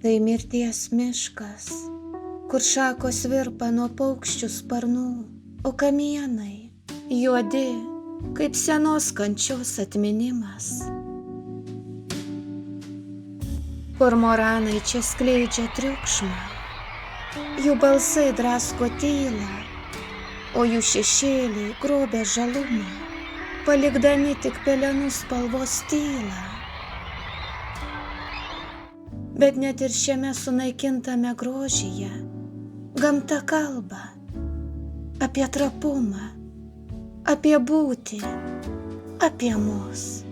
Tai mirties miškas, kur šakos virpa nuo paukščių sparnų, o kamienai juodi, kaip senos kančios atminimas. Kormoranai čia skleidžia triukšmą, jų balsai drasko tylą, o jų šešėliai grobia žalumą, palikdami tik pelenų spalvos tylą. Bet net ir šiame sunaikintame grožyje gamta kalba apie trapumą, apie būtį, apie mus.